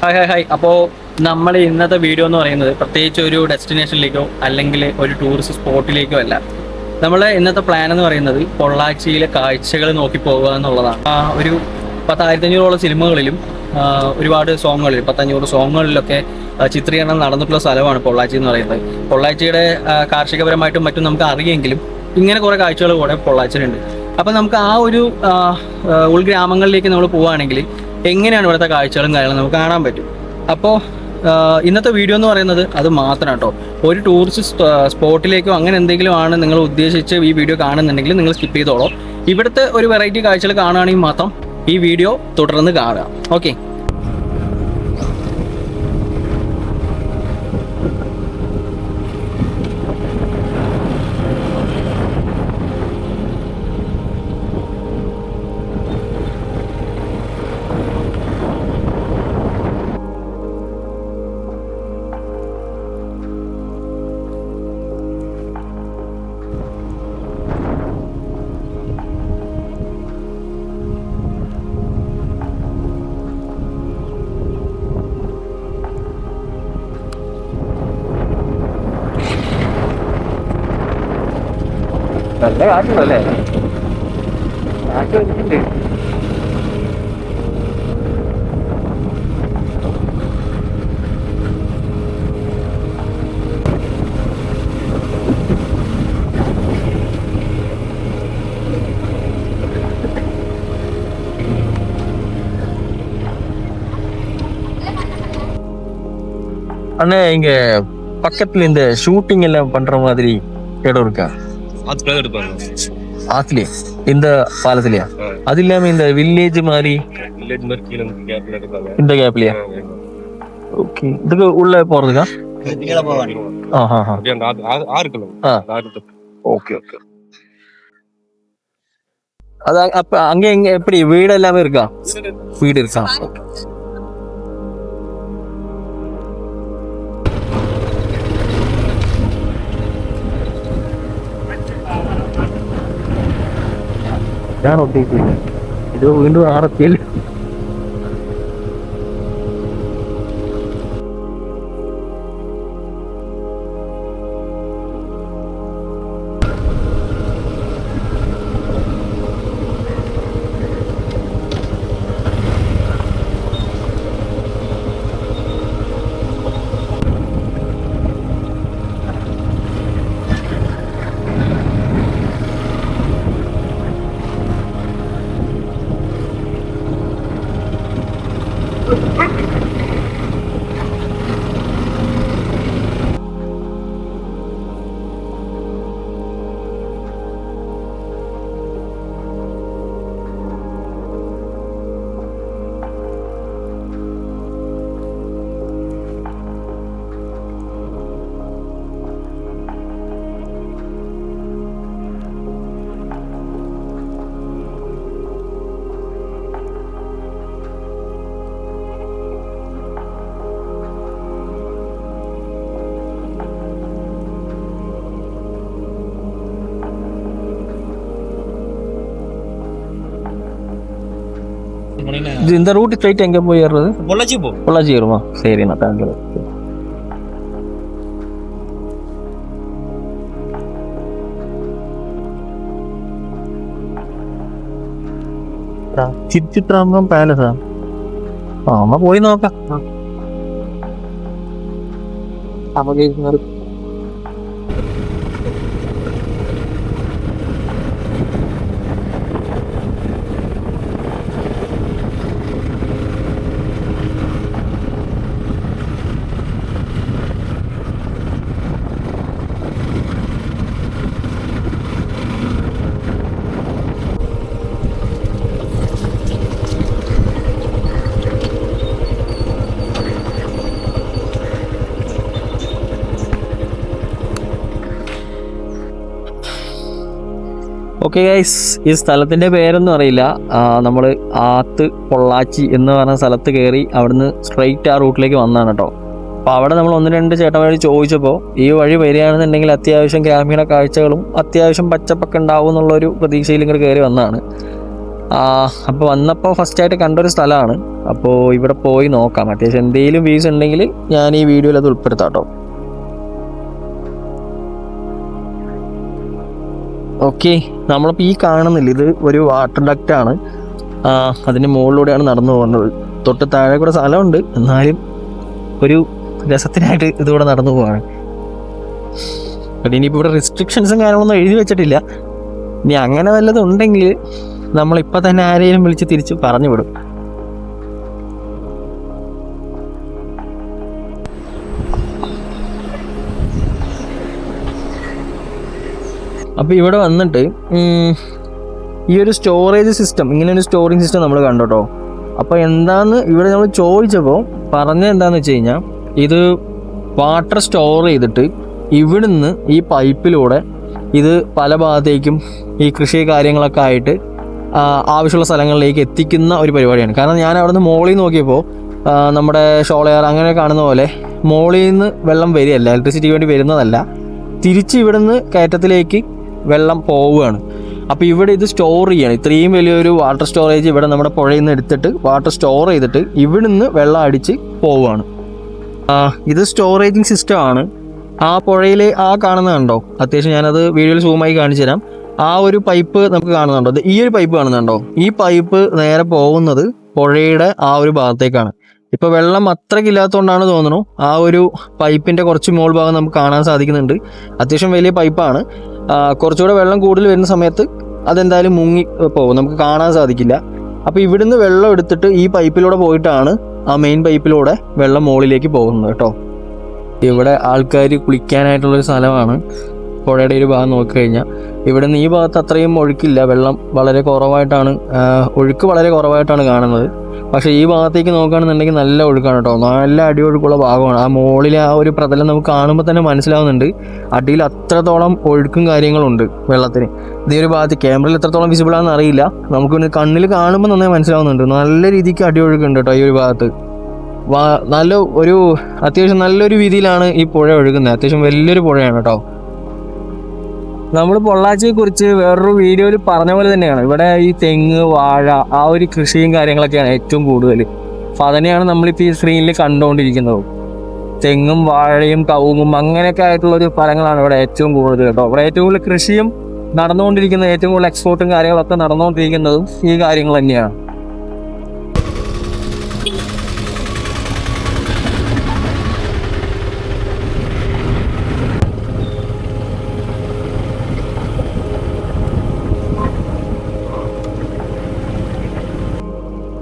Hi hi hi. അപ്പോൾ നമ്മൾ ഇന്നത്തെ വീഡിയോ എന്ന് പറയുന്നത് പ്രത്യേകിച്ച് ഒരു ഡെസ്റ്റിനേഷനിലേക്കോ അല്ലെങ്കിൽ ഒരു ടൂറിസ്റ്റ് സ്പോട്ടിലേക്കോ അല്ല. നമ്മൾ ഇന്നത്തെ പ്ലാൻ എന്ന് പറയുന്നത് പൊള്ളാച്ചിയിലെ കാഴ്ചകൾ നോക്കി പോകുക എന്നുള്ളതാണ്. ഒരു 10,500 സിനിമകളിലും ഒരുപാട് സോങ്ങുകളിൽ 10,500 സോങ്ങുകളിലൊക്കെ ചിത്രീകരണം നടന്നിട്ടുള്ള സ്ഥലമാണ് പൊള്ളാച്ചി എന്ന് പറയുന്നത്. പൊള്ളാച്ചിയുടെ കാർഷികപരമായിട്ടും മറ്റും നമുക്ക് അറിയെങ്കിലും ഇങ്ങനെ കുറേ കാഴ്ചകൾ കൂടെ പൊള്ളാച്ചിയിലുണ്ട്. അപ്പം നമുക്ക് ആ ഒരു ഉൾഗ്രാമങ്ങളിലേക്ക് നമ്മൾ പോവുകയാണെങ്കിൽ എങ്ങനെയാണ് ഇവിടുത്തെ കാഴ്ചകളും കാര്യങ്ങളും നമുക്ക് കാണാൻ പറ്റും. അപ്പോൾ ഇന്നത്തെ വീഡിയോ എന്ന് പറയുന്നത് അത് മാത്രമാണ് കേട്ടോ. ഒരു ടൂറിസ്റ്റ് സ്പോട്ടിലേക്കോ അങ്ങനെ എന്തെങ്കിലും ആണ് നിങ്ങൾ ഉദ്ദേശിച്ച് ഈ വീഡിയോ കാണുന്നുണ്ടെങ്കിൽ നിങ്ങൾ സ്കിപ്പ് ചെയ്തോളൂ. ഇവിടുത്തെ ഒരു വെറൈറ്റി കാഴ്ചകൾ കാണുകയാണെങ്കിൽ മാത്രം ഈ വീഡിയോ തുടർന്ന് കാണുക. ഓക്കെ. നല്ല കാറ്റുണ്ടല്ലേ? കാറ്റ് വെച്ചിട്ടുണ്ട്. அண்ணே இங்க பக்கத்துல இந்த ஷூட்டிங் எல்லாம் பண்ற மாதிரி இடம் இருக்கா? ஆத்துலயே இந்த பாலத்திலயா? அது இல்லாம இந்த வில்லேஜ் மாதிரி இந்த கேப்லயா? ஓகே. இதுக்கு உள்ள போறதுக்கா? Okay okay. அது அப்ப அங்க எங்க எப்படி வீடு எல்லாமே இருக்கா? வீடு இருக்கா? ഞാൻ ഉദ്ദേശിച്ചില്ല. ഇത് വീണ്ടും ആറത്തിയിൽ இந்த ரூட் ஸ்ட்ரைட் எங்க போய் ஏறுறது? பொள்ளாச்சி ஏறுமா? சரிண்ணா, தேங்க்யூ. ചിത്രാമ്പം പാലസാ? എന്നാ പോയി നോക്കാം. ഓക്കെ ഗൈസ്, ഈ സ്ഥലത്തിൻ്റെ പേരൊന്നും അറിയില്ല. നമ്മൾ ആത്ത് പൊള്ളാച്ചി എന്ന് പറഞ്ഞ സ്ഥലത്ത് കയറി അവിടുന്ന് സ്ട്രൈറ്റ് ആ റൂട്ടിലേക്ക് വന്നതാണ് കേട്ടോ. അപ്പോൾ അവിടെ നമ്മൾ 1-2 ചേട്ടന്മാർ ചോദിച്ചപ്പോൾ ഈ വഴി വരികയാണെന്നുണ്ടെങ്കിൽ അത്യാവശ്യം ഗ്രാമീണ കാഴ്ചകളും അത്യാവശ്യം പച്ചപ്പൊക്കെ ഉണ്ടാവും എന്നുള്ളൊരു പ്രതീക്ഷയിൽ ഇങ്ങോട്ട് കയറി വന്നതാണ്. അപ്പോൾ വന്നപ്പോൾ ഫസ്റ്റായിട്ട് കണ്ടൊരു സ്ഥലമാണ്. അപ്പോൾ ഇവിടെ പോയി നോക്കാം. അത്യാവശ്യം എന്തെങ്കിലും വ്യൂസ് ഉണ്ടെങ്കിൽ ഞാൻ ഈ വീഡിയോയിൽ അത് ഉൾപ്പെടുത്താം കേട്ടോ. ഓക്കെ, നമ്മളിപ്പോൾ ഈ കാണുന്നില്ല, ഇത് ഒരു വാട്ടർ ഡക്റ്റാണ്. അതിൻ്റെ മുകളിലൂടെയാണ് നടന്നു പോകുന്നത്. തൊട്ട് താഴെ കൂടെ സ്ഥലമുണ്ട്, എന്നാലും ഒരു രസത്തിനായിട്ട് ഇതിലൂടെ നടന്നു പോവാണ്. പക്ഷേ ഇനിയിപ്പോൾ ഇവിടെ റെസ്ട്രിക്ഷൻസും കാര്യങ്ങളൊന്നും എഴുതി വെച്ചിട്ടില്ല. ഇനി അങ്ങനെ വല്ലതും ഉണ്ടെങ്കിൽ നമ്മളിപ്പോൾ തന്നെ ആരെയും വിളിച്ച് തിരിച്ച് പറഞ്ഞു വിടും. അപ്പോൾ ഇവിടെ വന്നിട്ട് ഈ ഒരു സ്റ്റോറേജ് സിസ്റ്റം, ഇങ്ങനെ ഒരു സ്റ്റോറിങ് സിസ്റ്റം നമ്മൾ കണ്ടോ. അപ്പോൾ എന്താന്ന് ഇവിടെ നമ്മൾ ചോദിച്ചപ്പോൾ പറഞ്ഞത് എന്താണെന്ന് വെച്ച് കഴിഞ്ഞാൽ, ഇത് വാട്ടർ സ്റ്റോർ ചെയ്തിട്ട് ഇവിടുന്ന് ഈ പൈപ്പിലൂടെ ഇത് പല ഭാഗത്തേക്കും ഈ കൃഷി കാര്യങ്ങളൊക്കെ ആയിട്ട് ആവശ്യമുള്ള സ്ഥലങ്ങളിലേക്ക് എത്തിക്കുന്ന ഒരു പരിപാടിയാണ്. കാരണം ഞാൻ അവിടെ നിന്ന് മോളിൽ നോക്കിയപ്പോൾ നമ്മുടെ ഷോളയാർ അങ്ങനെ കാണുന്ന പോലെ മോളിൽ നിന്ന് വെള്ളം വരികയല്ല, ഇലക്ട്രിസിറ്റിക്ക് വേണ്ടി വരുന്നതല്ല, തിരിച്ച് ഇവിടുന്ന് കയറ്റത്തിലേക്ക് വെള്ളം പോവുകയാണ്. അപ്പോൾ ഇവിടെ ഇത് സ്റ്റോർ ചെയ്യണം. ഇത്രയും വലിയൊരു വാട്ടർ സ്റ്റോറേജ് ഇവിടെ നമ്മുടെ പുഴയിൽ നിന്ന് എടുത്തിട്ട് വാട്ടർ സ്റ്റോർ ചെയ്തിട്ട് ഇവിടുന്ന് വെള്ളം അടിച്ച് പോവുകയാണ്. ഇത് സ്റ്റോറേജിങ് സിസ്റ്റമാണ്. ആ പുഴയിൽ കാണുന്നത് കണ്ടോ, അത്യാവശ്യം ഞാനത് വീഡിയോയിൽ സൂമായി കാണിച്ചു തരാം. ആ ഒരു പൈപ്പ് നമുക്ക് കാണുന്നുണ്ടോ, ഈ ഒരു പൈപ്പ് കാണുന്നുണ്ടോ, ഈ പൈപ്പ് നേരെ പോകുന്നത് പുഴയുടെ ആ ഒരു ഭാഗത്തേക്കാണ്. ഇപ്പോൾ വെള്ളം അത്രയ്ക്കില്ലാത്തതുകൊണ്ടാണ് തോന്നുന്നു ആ ഒരു പൈപ്പിൻ്റെ കുറച്ച് മുകൾ ഭാഗം നമുക്ക് കാണാൻ സാധിക്കുന്നുണ്ട്. അത്യാവശ്യം വലിയ പൈപ്പാണ്. കുറച്ചുകൂടെ വെള്ളം കൂടുതൽ വരുന്ന സമയത്ത് അതെന്തായാലും മുങ്ങി പോകും, നമുക്ക് കാണാൻ സാധിക്കില്ല. അപ്പോൾ ഇവിടുന്ന് വെള്ളം എടുത്തിട്ട് ഈ പൈപ്പിലൂടെ പോയിട്ടാണ് ആ മെയിൻ പൈപ്പിലൂടെ വെള്ളം മുകളിലേക്ക് പോകുന്നത് കേട്ടോ. ഇവിടെ ആൾക്കാർ കുളിക്കാനായിട്ടുള്ളൊരു സ്ഥലമാണ്. പുഴയുടെ ഒരു ഭാഗം നോക്കിക്കഴിഞ്ഞാൽ ഇവിടെ നിന്ന് ഈ ഭാഗത്ത് അത്രയും ഒഴുക്കില്ല, വെള്ളം വളരെ കുറവായിട്ടാണ്, ഒഴുക്ക് വളരെ കുറവായിട്ടാണ് കാണുന്നത്. പക്ഷേ ഈ ഭാഗത്തേക്ക് നോക്കുകയാണെന്നുണ്ടെങ്കിൽ നല്ല ഒഴുക്കാണ് കേട്ടോ, നല്ല അടിയൊഴുക്കുള്ള ഭാഗമാണ്. ആ മുകളിലെ ആ ഒരു പ്രതലം നമുക്ക് കാണുമ്പോൾ തന്നെ മനസ്സിലാവുന്നുണ്ട് അടിയിൽ അത്രത്തോളം ഒഴുക്കും കാര്യങ്ങളുണ്ട് വെള്ളത്തിന്. ഇതേ ഒരു ഭാഗത്ത് ക്യാമറയിൽ എത്രത്തോളം വിസിബിൾ ആണെന്ന് അറിയില്ല, നമുക്ക് കണ്ണിൽ കാണുമ്പോൾ നന്നായി മനസ്സിലാവുന്നുണ്ട്. നല്ല രീതിക്ക് അടിയൊഴുക്കുണ്ട് കേട്ടോ ഈ ഒരു ഭാഗത്ത്. നല്ല ഒരു അത്യാവശ്യം നല്ലൊരു രീതിയിലാണ് ഈ പുഴ ഒഴുകുന്നത്. അത്യാവശ്യം വലിയൊരു പുഴയാണ് കേട്ടോ. നമ്മൾ പൊള്ളാച്ചിയെ കുറിച്ച് വേറൊരു വീഡിയോയിൽ പറഞ്ഞ പോലെ തന്നെയാണ് ഇവിടെ ഈ തെങ്ങ്, വാഴ, ആ ഒരു കൃഷിയും കാര്യങ്ങളൊക്കെയാണ് ഏറ്റവും കൂടുതൽ. അപ്പോൾ അതന്നെയാണ് നമ്മളിപ്പോൾ ഈ സ്ക്രീനിൽ കണ്ടുകൊണ്ടിരിക്കുന്നത്. തെങ്ങും വാഴയും കവുങ്ങും അങ്ങനെയൊക്കെ ആയിട്ടുള്ളൊരു ഫലങ്ങളാണ് ഇവിടെ ഏറ്റവും കൂടുതൽ കേട്ടോ. ഇവിടെ ഏറ്റവും കൂടുതൽ കൃഷിയും നടന്നുകൊണ്ടിരിക്കുന്നത്, ഏറ്റവും കൂടുതൽ എക്സ്പോർട്ടും കാര്യങ്ങളൊക്കെ നടന്നുകൊണ്ടിരിക്കുന്നതും ഈ കാര്യങ്ങൾ തന്നെയാണ്.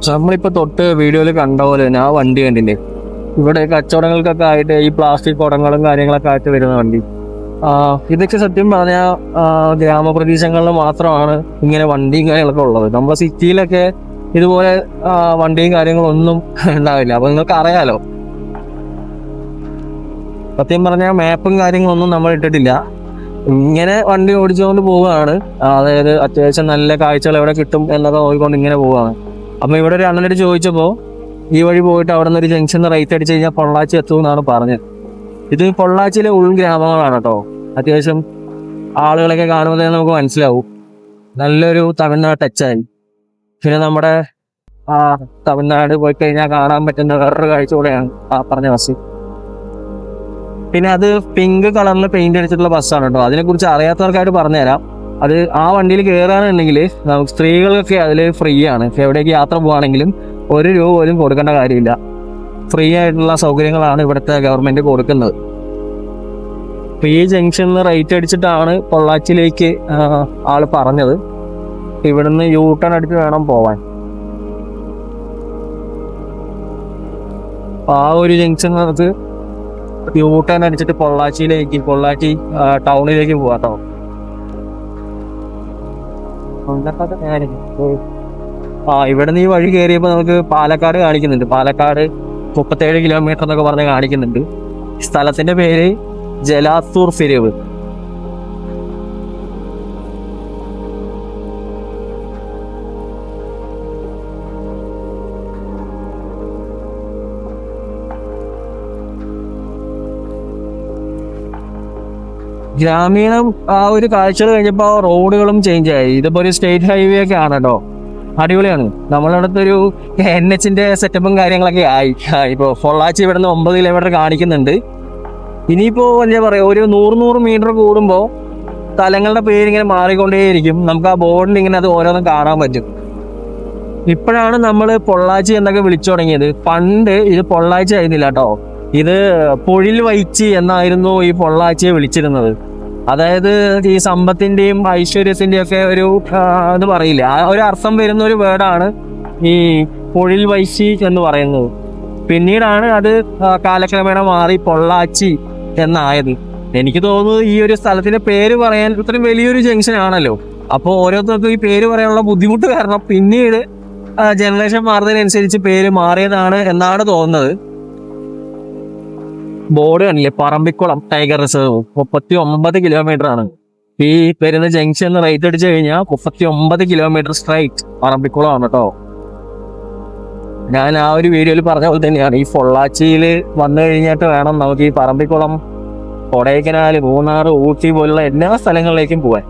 നമ്മളിപ്പോൾ തൊട്ട് വീഡിയോയിൽ കണ്ട പോലെ തന്നെ ആ വണ്ടി കണ്ടില്ലേ, ഇവിടെ കച്ചവടങ്ങൾക്കൊക്കെ ആയിട്ട് ഈ പ്ലാസ്റ്റിക് കുടങ്ങളും കാര്യങ്ങളൊക്കെ ആയിട്ട് വരുന്ന വണ്ടി. ഇതൊക്കെ സത്യം പറഞ്ഞാൽ ഗ്രാമപ്രദേശങ്ങളിൽ മാത്രമാണ് ഇങ്ങനെ വണ്ടിയും കാര്യങ്ങളൊക്കെ ഉള്ളത്. നമ്മുടെ സിറ്റിയിലൊക്കെ ഇതുപോലെ വണ്ടിയും കാര്യങ്ങളൊന്നും ഉണ്ടാവില്ല. അപ്പോൾ നിങ്ങൾക്ക് അറിയാലോ, സത്യം പറഞ്ഞാൽ മാപ്പും കാര്യങ്ങളൊന്നും നമ്മൾ ഇട്ടിട്ടില്ല, ഇങ്ങനെ വണ്ടി ഓടിച്ചുകൊണ്ട് പോവുകയാണ്. അതായത് അത്യാവശ്യം നല്ല കാഴ്ചകൾ എവിടെ കിട്ടും എന്നൊക്കെ നോക്കിക്കൊണ്ട് ഇങ്ങനെ പോവുകയാണ്. അപ്പം ഇവിടെ ഒരു അണ്ണനോട് ചോദിച്ചപ്പോൾ ഈ വഴി പോയിട്ട് അവിടെ നിന്ന് ഒരു ജംഗ്ഷനിൽ റൈറ്റ് അടിച്ച് കഴിഞ്ഞാൽ പൊള്ളാച്ചി എത്തുമെന്നാണ് പറഞ്ഞത്. ഇത് പൊള്ളാച്ചിയിലെ ഉൾഗ്രാമങ്ങളാണ് കേട്ടോ. അത്യാവശ്യം ആളുകളൊക്കെ കാണുമ്പോൾ തന്നെ നമുക്ക് മനസ്സിലാവും നല്ലൊരു തമിഴ്നാട് ടച്ചായി. പിന്നെ നമ്മുടെ തമിഴ്നാട് പോയി കഴിഞ്ഞാൽ കാണാൻ പറ്റുന്ന വേറൊരു കാഴ്ച കൂടെയാണ് ആ പറഞ്ഞ ബസ്. പിന്നെ അത് പിങ്ക് കളറിൽ പെയിന്റ് അടിച്ചിട്ടുള്ള ബസ്സാണ് കേട്ടോ. അതിനെക്കുറിച്ച് അറിയാത്തവർക്കായിട്ട് പറഞ്ഞുതരാം. അത് ആ വണ്ടിയിൽ കയറാനുണ്ടെങ്കിൽ നമുക്ക് സ്ത്രീകൾക്കൊക്കെ അതിൽ ഫ്രീ ആണ്. എവിടേക്ക് യാത്ര പോവുകയാണെങ്കിലും ₹1 പോലും കൊടുക്കേണ്ട കാര്യമില്ല. ഫ്രീ ആയിട്ടുള്ള സൗകര്യങ്ങളാണ് ഇവിടുത്തെ ഗവൺമെൻറ് കൊടുക്കുന്നത്. അപ്പോൾ ഈ ജംഗ്ഷനിൽ റൈറ്റ് അടിച്ചിട്ടാണ് പൊള്ളാച്ചിയിലേക്ക് ആൾ പറഞ്ഞത്. ഇവിടുന്ന് യൂട്ടേൺ അടിച്ച് വേണം പോവാൻ. ആ ഒരു ജംഗ്ഷൻ നമുക്ക് യൂട്ടേൺ അടിച്ചിട്ട് പൊള്ളാച്ചി ടൗണിലേക്ക് പോവാം കേട്ടോ. ഇവിടെ നിന്ന് ഈ വഴി കയറിയപ്പോൾ നമുക്ക് പാലക്കാട് കാണിക്കുന്നുണ്ട്. പാലക്കാട് 37 കിലോമീറ്റർ എന്നൊക്കെ പറഞ്ഞ് കാണിക്കുന്നുണ്ട്. സ്ഥലത്തിന്റെ പേര് ജലാത്തൂർ ഫിരിവ്. ഗ്രാമീണം ആ ഒരു കാഴ്ചകൾ കഴിഞ്ഞപ്പോൾ റോഡുകളും ചേഞ്ച് ആയി. ഇതിപ്പോൾ ഒരു സ്റ്റേറ്റ് ഹൈവേ ഒക്കെ ആണ് കേട്ടോ. അടിപൊളിയാണ്. നമ്മളടുത്തൊരു NH-ന്റെ സെറ്റപ്പും കാര്യങ്ങളൊക്കെ ആയി. ഇപ്പോൾ പൊള്ളാച്ചി ഇവിടെ നിന്ന് 9 കിലോമീറ്റർ കാണിക്കുന്നുണ്ട്. ഇനിയിപ്പോൾ എന്താ പറയുക, ഒരു 100 മീറ്റർ കൂടുമ്പോൾ സ്ഥലങ്ങളുടെ പേരിങ്ങനെ മാറിക്കൊണ്ടേയിരിക്കും. നമുക്ക് ആ ബോർഡിൽ ഇങ്ങനെ അത് ഓരോന്നും കാണാൻ പറ്റും. ഇപ്പോഴാണ് നമ്മൾ പൊള്ളാച്ചി എന്നൊക്കെ വിളിച്ചു തുടങ്ങിയത്. പണ്ട് ഇത് പൊള്ളാച്ചി ആയിരുന്നില്ല കേട്ടോ, ഇത് പൊഴിൽ വൈച്ചി എന്നായിരുന്നു ഈ പൊള്ളാച്ചിയെ വിളിച്ചിരുന്നത്. അതായത് ഈ സമ്പത്തിന്റെയും ഐശ്വര്യത്തിന്റെയും ഒക്കെ ഒരു ഇത് പറയില്ല, ആ ഒരു അർത്ഥം വരുന്ന ഒരു വേർഡാണ് ഈ പൊഴിൽ വൈശി എന്ന് പറയുന്നത്. പിന്നീടാണ് അത് കാലക്രമേണ മാറി പൊള്ളാച്ചി എന്നായത്. എനിക്ക് തോന്നുന്നത് ഈ ഒരു സ്ഥലത്തിന്റെ പേര് പറയാൻ ഇത്രയും വലിയൊരു ജംഗ്ഷൻ ആണല്ലോ, അപ്പോൾ ഓരോരുത്തർക്കും ഈ പേര് പറയാനുള്ള ബുദ്ധിമുട്ട് കാരണം പിന്നീട് ജനറേഷൻ മാറുന്നതിനനുസരിച്ച് പേര് മാറിയതാണ് എന്നാണ് തോന്നുന്നത്. ബോർഡ് കണ്ടില്ലേ, പറമ്പിക്കുളം ടൈഗർ റിസർവ് 39 കിലോമീറ്റർ ആണ്. ഈ വരുന്ന ജംഗ്ഷൻ റൈറ്റ് അടിച്ചു കഴിഞ്ഞാൽ 39 കിലോമീറ്റർ സ്ട്രൈറ്റ് പറമ്പിക്കുളം ആണ് കേട്ടോ. ഞാൻ ആ ഒരു വീഡിയോയിൽ പറഞ്ഞ പോലെ തന്നെയാണ്, ഈ പൊള്ളാച്ചിയിൽ വന്നു കഴിഞ്ഞിട്ട് വേണം നമുക്ക് ഈ പറമ്പിക്കുളം, കൊടൈക്കനാൽ, മൂന്നാർ, ഊട്ടി പോലുള്ള എല്ലാ സ്ഥലങ്ങളിലേക്കും പോവാൻ.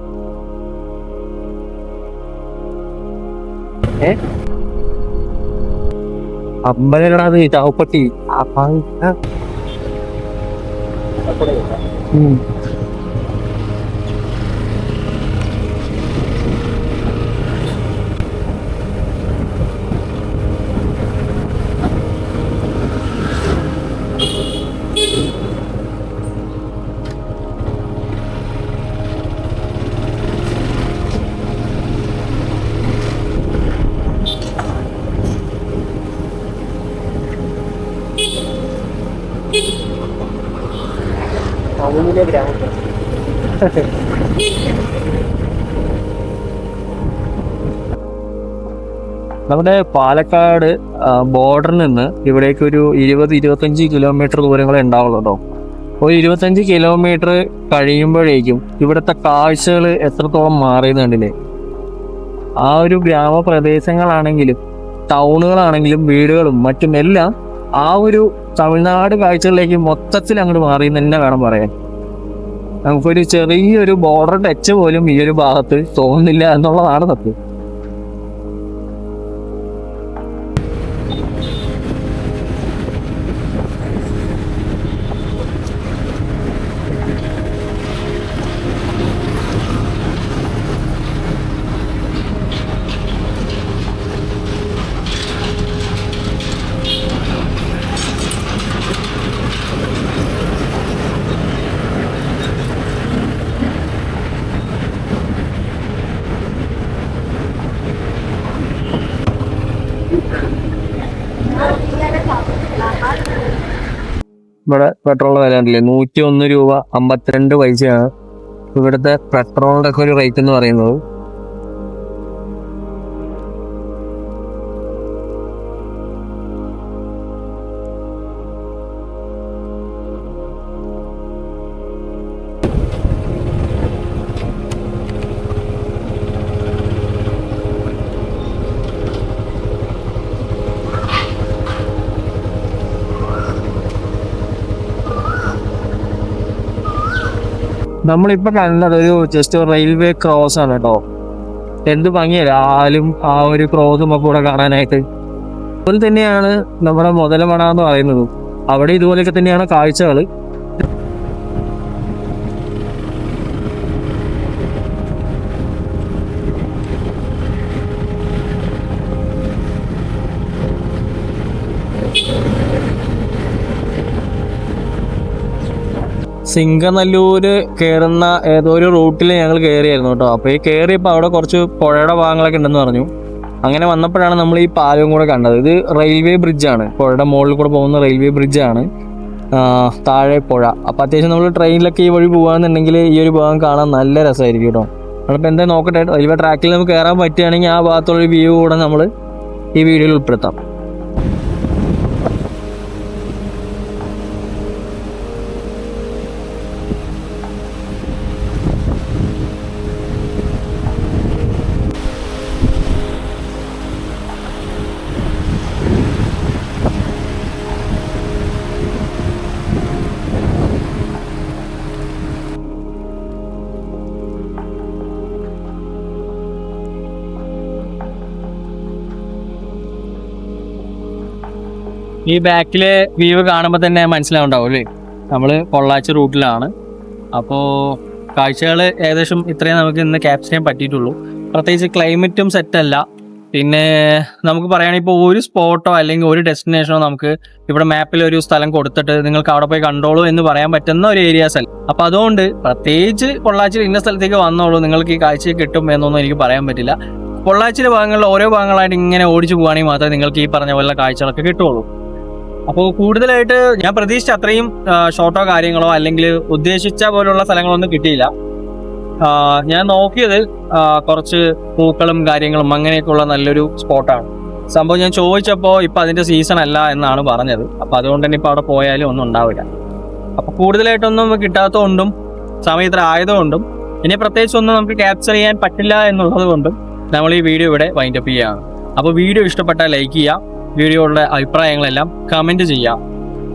അമ്പലക്കടാത് ചാവപ്പട്ടി. നമ്മുടെ പാലക്കാട് ബോർഡറിൽ നിന്ന് ഇവിടേക്ക് ഒരു 20-25 കിലോമീറ്റർ ദൂരങ്ങളെ ഉണ്ടാവുള്ളൂ കേട്ടോ. ഒരു 25 കിലോമീറ്റർ കഴിയുമ്പോഴേക്കും ഇവിടുത്തെ കാഴ്ചകൾ എത്രത്തോളം മാറിയെന്ന് കണ്ടില്ലേ. ആ ഒരു ഗ്രാമപ്രദേശങ്ങളാണെങ്കിലും ടൗണുകളാണെങ്കിലും വീടുകളും മറ്റും എല്ലാം ആ ഒരു തമിഴ്നാട് കാഴ്ചകളിലേക്ക് മൊത്തത്തിൽ അങ്ങോട്ട് മാറി എന്ന് തന്നെ വേണം പറയാൻ. നമുക്കൊരു ചെറിയൊരു ബോർഡർ ടച്ച് പോലും ഈ ഒരു ഭാഗത്ത് തോന്നുന്നില്ല എന്നുള്ളതാണ് സത്യം. ഇവിടെ പെട്രോളിന്റെ വില ഉണ്ടല്ലേ, 101 രൂപ 52 പൈസയാണ് ഇവിടുത്തെ പെട്രോളിന്റെ ഒക്കെ ഒരു റേറ്റ് എന്ന് പറയുന്നത്. നമ്മളിപ്പോൾ കണ്ടത് ഒരു ജസ്റ്റ് റെയിൽവേ ക്രോസ് ആണ് കേട്ടോ. എന്ത് ഭംഗിയല്ല ആലും ആ ഒരു ക്രോസും ഒക്കെ കൂടെ കാണാനായിട്ട്. അതുപോലെ തന്നെയാണ് നമ്മുടെ മുതലമണ എന്ന് പറയുന്നത്, അവിടെ ഇതുപോലെയൊക്കെ തന്നെയാണ് കാഴ്ചകൾ. സിംഗനല്ലൂര് കയറുന്ന ഏതോ ഒരു റൂട്ടിൽ ഞങ്ങൾ കയറിയായിരുന്നു കേട്ടോ. അപ്പോൾ ഈ കയറിയപ്പോൾ അവിടെ കുറച്ച് പുഴയുടെ ഭാഗങ്ങളൊക്കെ ഉണ്ടെന്ന് പറഞ്ഞു. അങ്ങനെ വന്നപ്പോഴാണ് നമ്മൾ ഈ പാലവും കൂടെ കണ്ടത്. ഇത് റെയിൽവേ ബ്രിഡ്ജാണ്, പുഴയുടെ മുകളിൽ കൂടെ പോകുന്ന റെയിൽവേ ബ്രിഡ്ജാണ്, താഴെ പുഴ. അപ്പോൾ അത്യാവശ്യം നമ്മൾ ട്രെയിനിലൊക്കെ ഈ വഴി പോകുകയാണെന്നുണ്ടെങ്കിൽ ഈ ഒരു ഭാഗം കാണാൻ നല്ല രസമായിരിക്കും കേട്ടോ. നമ്മളിപ്പോൾ എന്താ നോക്കട്ടെ, റെയിൽവേ ട്രാക്കിൽ നമുക്ക് കയറാൻ പറ്റുകയാണെങ്കിൽ ആ ഭാഗത്തുള്ളൊരു വ്യൂ കൂടെ നമ്മൾ ഈ വീഡിയോയിൽ ഉൾപ്പെടുത്താം. ഈ ബാക്കിലെ വ്യൂ കാണുമ്പോൾ തന്നെ മനസ്സിലാവുണ്ടാവും അല്ലേ, നമ്മൾ പൊള്ളാച്ചി റൂട്ടിലാണ്. അപ്പോൾ കാഴ്ചകൾ ഏകദേശം ഇത്രയും നമുക്ക് ഇന്ന് ക്യാപ്ചർ ചെയ്യാൻ പറ്റിയിട്ടുള്ളൂ. പ്രത്യേകിച്ച് ക്ലൈമറ്റും സെറ്റല്ല. പിന്നെ നമുക്ക് പറയുകയാണെങ്കിൽ ഇപ്പോൾ ഒരു സ്പോട്ടോ അല്ലെങ്കിൽ ഒരു ഡെസ്റ്റിനേഷനോ നമുക്ക് ഇവിടെ മാപ്പിൽ ഒരു സ്ഥലം കൊടുത്തിട്ട് നിങ്ങൾക്ക് അവിടെ പോയി കണ്ടോളൂ എന്ന് പറയാൻ പറ്റുന്ന ഒരു ഏരിയാസ് അല്ല. അപ്പോൾ അതുകൊണ്ട് പ്രത്യേകിച്ച് പൊള്ളാച്ചിയിൽ ഇന്ന സ്ഥലത്തേക്ക് വന്നോളൂ നിങ്ങൾക്ക് ഈ കാഴ്ച കിട്ടും എന്നൊന്നും എനിക്ക് പറയാൻ പറ്റില്ല. പൊള്ളാച്ചിയിലെ ഭാഗങ്ങളിൽ ഓരോ ഭാഗങ്ങളായിട്ട് ഇങ്ങനെ ഓടിച്ചു പോവുകയാണെങ്കിൽ മാത്രമേ നിങ്ങൾക്ക് ഈ പറഞ്ഞ പോലെ കാഴ്ചകളൊക്കെ കിട്ടുള്ളൂ. അപ്പോൾ കൂടുതലായിട്ട് ഞാൻ പ്രതീക്ഷിച്ച അത്രയും ഷോട്ടോ കാര്യങ്ങളോ അല്ലെങ്കിൽ ഉദ്ദേശിച്ച പോലുള്ള സ്ഥലങ്ങളൊന്നും കിട്ടിയില്ല. ഞാൻ നോക്കിയത് കുറച്ച് പൂക്കളും കാര്യങ്ങളും അങ്ങനെയൊക്കെയുള്ള നല്ലൊരു സ്പോട്ടാണ്. സംഭവം ഞാൻ ചോദിച്ചപ്പോൾ ഇപ്പം അതിൻ്റെ സീസൺ അല്ല എന്നാണ് പറഞ്ഞത്. അപ്പോൾ അതുകൊണ്ട് തന്നെ ഇപ്പോൾ അവിടെ പോയാലും ഒന്നും ഉണ്ടാവില്ല. അപ്പോൾ കൂടുതലായിട്ടൊന്നും കിട്ടാത്തതുകൊണ്ടും സമയം ഇത്ര ആയതുകൊണ്ടും ഇനി പ്രത്യേകിച്ചൊന്നും നമുക്ക് ക്യാപ്ചർ ചെയ്യാൻ പറ്റില്ല എന്നുള്ളത് കൊണ്ടും നമ്മൾ ഈ വീഡിയോ ഇവിടെ വൈൻഡപ്പ് ചെയ്യുകയാണ്. അപ്പോൾ വീഡിയോ ഇഷ്ടപ്പെട്ടാൽ ലൈക്ക് ചെയ്യുക, വീഡിയോയുടെ അഭിപ്രായങ്ങളെല്ലാം കമൻറ്റ് ചെയ്യാം.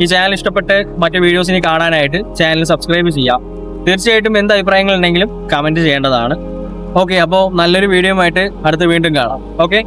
ഈ ചാനൽ ഇഷ്ടപ്പെട്ട് മറ്റു വീഡിയോസിനെ കാണാനായിട്ട് ചാനൽ സബ്സ്ക്രൈബ് ചെയ്യാം. തീർച്ചയായിട്ടും എന്ത് അഭിപ്രായങ്ങൾ ഉണ്ടെങ്കിലും കമൻറ്റ് ചെയ്യേണ്ടതാണ്. ഓക്കെ, അപ്പോൾ നല്ലൊരു വീഡിയോ ആയിട്ട് അടുത്ത് വീണ്ടും കാണാം. ഓക്കെ.